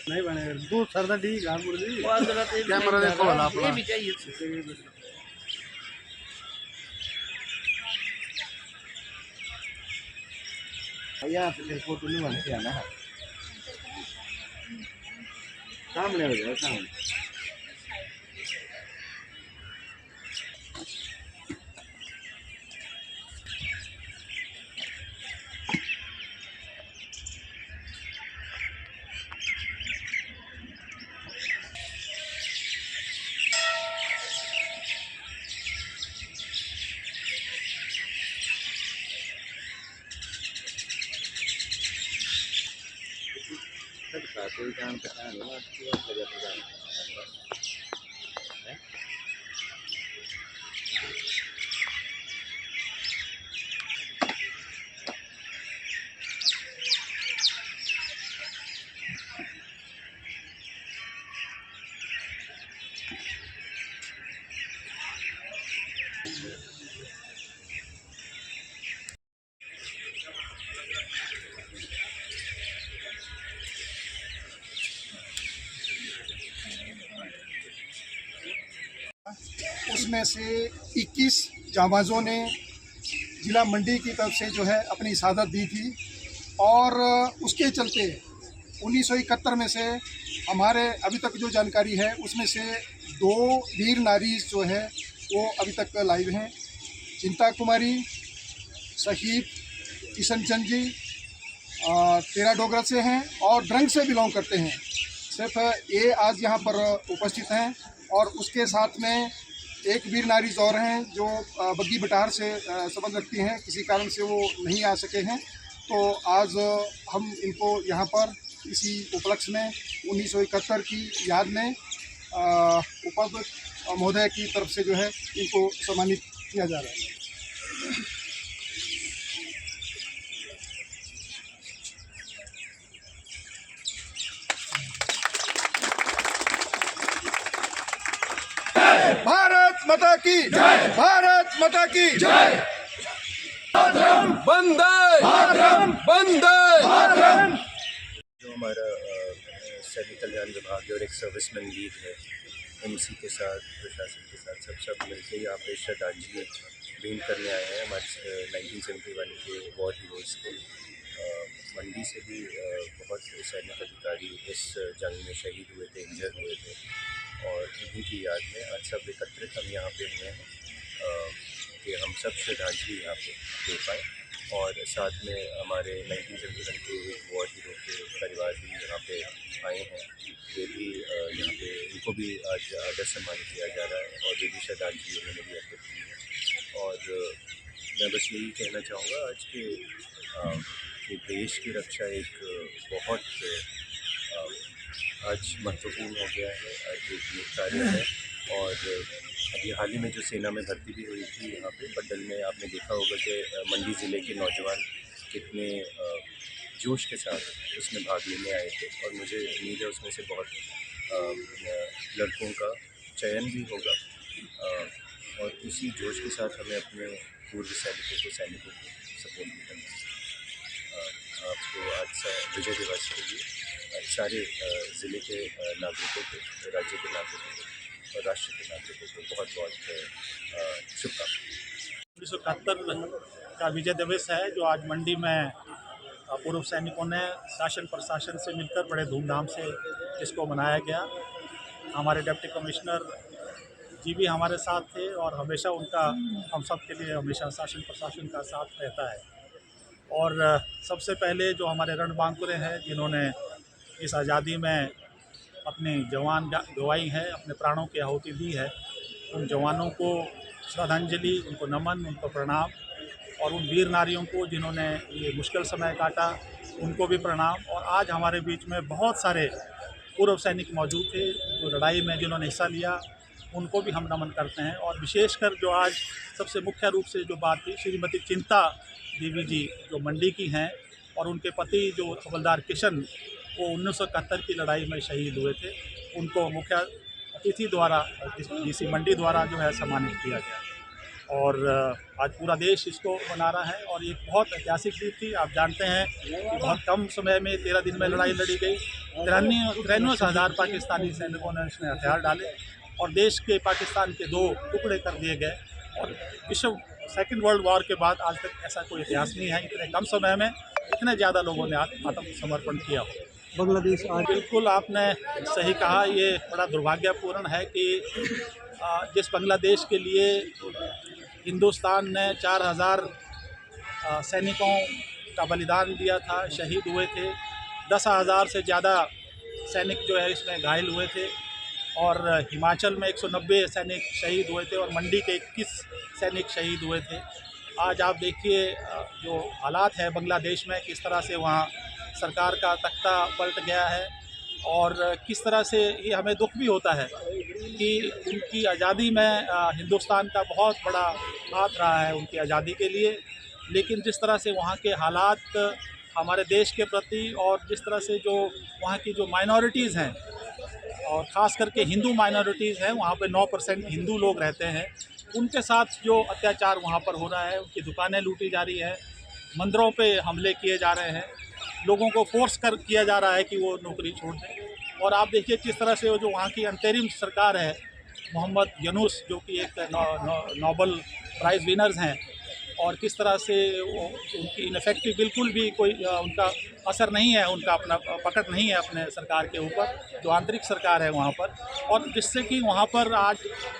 नहीं बने दो सरदा डी गानपुर दी कैमरा देखो वाला अपना ये भी चाहिए। भैया फोटो नहीं बनते है ना सामने हो जाए सामने। कोई काम करना है ना आपकी जगह प्रदान है। उसमें से 21 जाबाजों ने ज़िला मंडी की तरफ से जो है अपनी शहादत दी थी और उसके चलते 1971 में से हमारे अभी तक जो जानकारी है उसमें से 2 वीर नारी जो है वो अभी तक लाइव हैं। चिंता कुमारी शहीद किशन चंद जी तेरा डोगरा से हैं और ड्रंग से बिलोंग करते हैं। सिर्फ ये आज यहाँ पर उपस्थित हैं और उसके साथ में एक वीर नारी और हैं जो बग्गी बटार से संबंध रखती हैं, किसी कारण से वो नहीं आ सके हैं। तो आज हम इनको यहाँ पर इसी उपलक्ष्य में 1971 की याद में उपाध्यक्ष महोदय की तरफ से जो है इनको सम्मानित किया जा रहा है। भारत माता की जय, भारत माता की जय। वंदे वंदे। जो हमारा सैनिक कल्याण विभाग और एक सर्विसमैन लीग है, एमसी के साथ प्रशासन के साथ सब मिलकर यहाँ पे श्रद्धांजलि भेंट करने आए हैं हमारे 1971 के वॉर हीरोज़ को। मंडी से भी बहुत सैनिक अधिकारी इस जंग में शहीद हुए थे, इंजर हुए थे और इन्हीं की याद में आज सब एकत्रित हम यहाँ पे हुए हैं कि हम सब श्रद्धांजलि यहाँ पे दे पाएँ। और साथ में हमारे 1971 के वॉर हीरो के परिवार भी यहाँ पे आए हैं, ये भी यहाँ पे इनको भी आज आदर सम्मान किया जा रहा है और ये भी श्रद्धांजलि उन्होंने भी अर्पित की है। और मैं बस यही कहना चाहूँगा आज कि देश की रक्षा एक बहुत आज महत्वपूर्ण हो गया है, आज एक कार्य है। और अभी हाल ही में जो सेना में भर्ती भी हुई थी यहाँ पे पड्डल में, आपने देखा होगा कि मंडी ज़िले के नौजवान कितने जोश के साथ उसमें भाग लेने आए थे और मुझे उम्मीद है उसमें से बहुत लड़कों का चयन भी होगा और उसी जोश के साथ हमें अपने पूर्व सैनिकों को सपोर्ट भी करना है। आपको आज विजय दिवस के लिए सारे ज़िले के नागरिकों को, राज्य के नागरिकों को और राष्ट्र के नागरिकों को बहुत बहुत शुभकामनाएं। 1971 का विजय दिवस है जो आज मंडी में पूर्व सैनिकों ने शासन प्रशासन से मिलकर बड़े धूमधाम से इसको मनाया गया। हमारे डिप्टी कमिश्नर जी भी हमारे साथ थे और हमेशा उनका हम सब के लिए हमेशा शासन प्रशासन का साथ रहता है। और सबसे पहले जो हमारे रणबांकुरे हैं जिन्होंने इस आज़ादी में अपनी जवान गवाई है, अपने प्राणों की आहुति दी है, उन जवानों को श्रद्धांजलि, उनको नमन, उनको प्रणाम। और उन वीर नारियों को जिन्होंने ये मुश्किल समय काटा उनको भी प्रणाम। और आज हमारे बीच में बहुत सारे पूर्व सैनिक मौजूद थे जो लड़ाई में जिन्होंने हिस्सा लिया, उनको भी हम नमन करते हैं। और विशेषकर जो आज सबसे मुख्य रूप से जो बात थी, श्रीमती चिंता देवी जी जो मंडी की हैं और उनके पति जो हवलदार किशन वो 1971 की लड़ाई में शहीद हुए थे, उनको मुख्य अतिथि द्वारा डीसी मंडी द्वारा जो है सम्मानित किया गया। और आज पूरा देश इसको मना रहा है और ये बहुत ऐतिहासिक जीत थी। आप जानते हैं कि बहुत कम समय में 13 दिन में लड़ाई लड़ी गई। 93,000 पाकिस्तानी सैनिकों ने इसमें हथियार डाले और देश के पाकिस्तान के 2 टुकड़े कर दिए गए। और विश्व सेकेंड वर्ल्ड वॉर के बाद आज तक ऐसा कोई इतिहास नहीं है, इतने कम समय में इतने ज़्यादा लोगों ने आत्मसमर्पण किया हो। बांग्लादेश आज बिल्कुल आपने सही कहा, ये बड़ा दुर्भाग्यपूर्ण है कि जिस बांग्लादेश के लिए हिंदुस्तान ने 4,000 सैनिकों का बलिदान दिया था, शहीद हुए थे, 10,000 से ज़्यादा सैनिक जो है इसमें घायल हुए थे और हिमाचल में 190 सैनिक शहीद हुए थे और मंडी के 21 सैनिक शहीद हुए थे। आज आप देखिए जो हालात है बांग्लादेश में, किस तरह से वहाँ सरकार का तख्ता पलट गया है और किस तरह से ये हमें दुख भी होता है कि उनकी आज़ादी में हिंदुस्तान का बहुत बड़ा हाथ रहा है उनकी आज़ादी के लिए, लेकिन जिस तरह से वहाँ के हालात हमारे देश के प्रति और जिस तरह से जो वहाँ की जो माइनॉरिटीज़ हैं और ख़ास करके हिंदू माइनॉरिटीज़ हैं, वहाँ पे 9% हिंदू लोग रहते हैं, उनके साथ जो अत्याचार वहाँ पर हो रहा है, उनकी दुकानें लूटी जा रही है, मंदिरों पे हमले किए जा रहे हैं, लोगों को फोर्स किया जा रहा है कि वो नौकरी छोड़ दें। और आप देखिए किस तरह से वो जो वहाँ की अंतरिम सरकार है, मोहम्मद यूनुस जो कि एक नोबल प्राइज़ विनर्स हैं, और किस तरह से उनकी इनफेक्टिव बिल्कुल भी कोई उनका असर नहीं है, उनका अपना पकड़ नहीं है अपने सरकार के ऊपर, जो आंतरिक सरकार है वहाँ पर, और जिससे कि वहाँ पर आज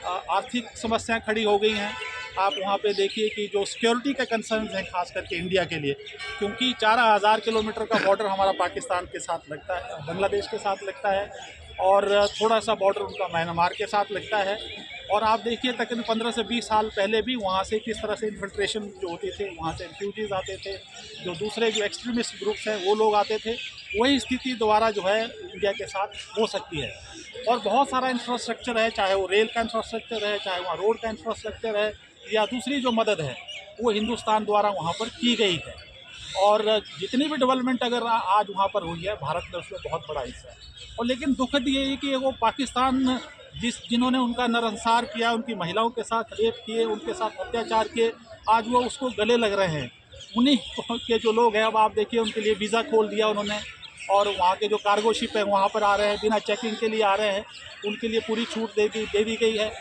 आर्थिक समस्याएं खड़ी हो गई हैं। आप वहाँ पे देखिए कि जो सिक्योरिटी के कंसर्न्स हैं खास करके इंडिया के लिए, क्योंकि 4,000 किलोमीटर का बॉर्डर हमारा पाकिस्तान के साथ लगता है, बांग्लादेश के साथ लगता है, और थोड़ा सा बॉर्डर उनका म्यांमार के साथ लगता है। और आप देखिए तकरीबन 15 से 20 साल पहले भी वहाँ से किस तरह से इन्फिल्ट्रेशन जो होती थे, वहाँ से रिफ्यूजीज़ आते थे, जो दूसरे जो एक्सट्रीमिस्ट ग्रुप्स हैं वो लोग आते थे। वही स्थिति दोबारा जो है इंडिया के साथ हो सकती है। और बहुत सारा इंफ्रास्ट्रक्चर है, चाहे वो रेल का इंफ्रास्ट्रक्चर है, चाहे वहाँ रोड का इंफ्रास्ट्रक्चर है, या दूसरी जो मदद है वो हिंदुस्तान द्वारा वहाँ पर की गई है। और जितनी भी डेवलपमेंट अगर आज वहाँ पर हुई है, भारत का उसमें बहुत बड़ा हिस्सा है। और लेकिन दुखद ये है कि वो पाकिस्तान जिन्होंने उनका नरसंहार किया, उनकी महिलाओं के साथ रेप किए, उनके साथ अत्याचार किए, आज वो उसको गले लग रहे हैं। उन्हीं के जो लोग हैं, अब आप देखिए उनके लिए वीज़ा खोल दिया उन्होंने, और वहाँ के जो कार्गो शिप है वहाँ पर आ रहे हैं, बिना चेकिंग के लिए आ रहे हैं, उनके लिए पूरी छूट दे दी गई है।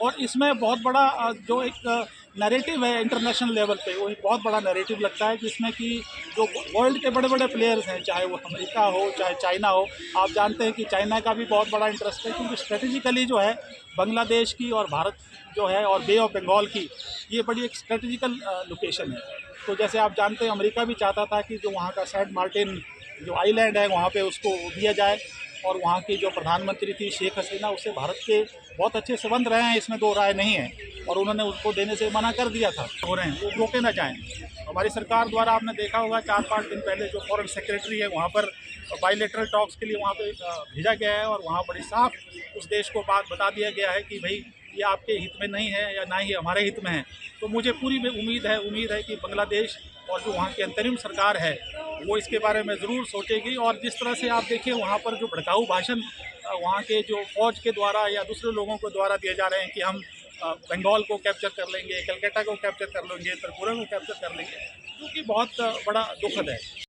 और इसमें बहुत बड़ा जो एक नैरेटिव है इंटरनेशनल लेवल पे, वो एक बहुत बड़ा नैरेटिव लगता है, जिसमें कि जो वर्ल्ड के बड़े बड़े प्लेयर्स हैं, चाहे वो अमेरिका हो चाहे चाइना हो, आप जानते हैं कि चाइना का भी बहुत बड़ा इंटरेस्ट है, क्योंकि स्ट्रेटेजिकली जो है बांग्लादेश की और भारत जो है और बे ऑफ बंगाल की ये बड़ी एक स्ट्रेटेजिकल लोकेशन है। तो जैसे आप जानते हैं अमेरिका भी चाहता था कि जो वहाँ का सेंट मार्टिन जो आइलैंड है वहाँ पे उसको दिया जाए, और वहाँ की जो प्रधानमंत्री थी शेख हसीना, उससे भारत के बहुत अच्छे संबंध रहे हैं, इसमें दो राय नहीं है, और उन्होंने उसको देने से मना कर दिया था। हो रहे हैं वो रोके ना जाएँ। हमारी सरकार द्वारा आपने देखा होगा 4-5 दिन पहले जो फॉरेन सेक्रेटरी है वहाँ पर बायलैटरल टॉक्स के लिए वहाँ पे भेजा गया है, और वहाँ बड़ी साफ उस देश को बात बता दिया गया है कि भाई ये आपके हित में नहीं है या ना ही हमारे हित में है। तो मुझे पूरी उम्मीद है कि बांग्लादेश और जो वहाँ की अंतरिम सरकार है वो इसके बारे में ज़रूर सोचेगी। और जिस तरह से आप देखिए वहाँ पर जो भड़काऊ भाषण वहाँ के जो फौज के द्वारा या दूसरे लोगों के द्वारा दिए जा रहे हैं कि हम बंगाल को कैप्चर कर लेंगे, कलकत्ता को कैप्चर कर लेंगे, त्रिपुरा को कैप्चर कर लेंगे, जो कि बहुत बड़ा दुखद है।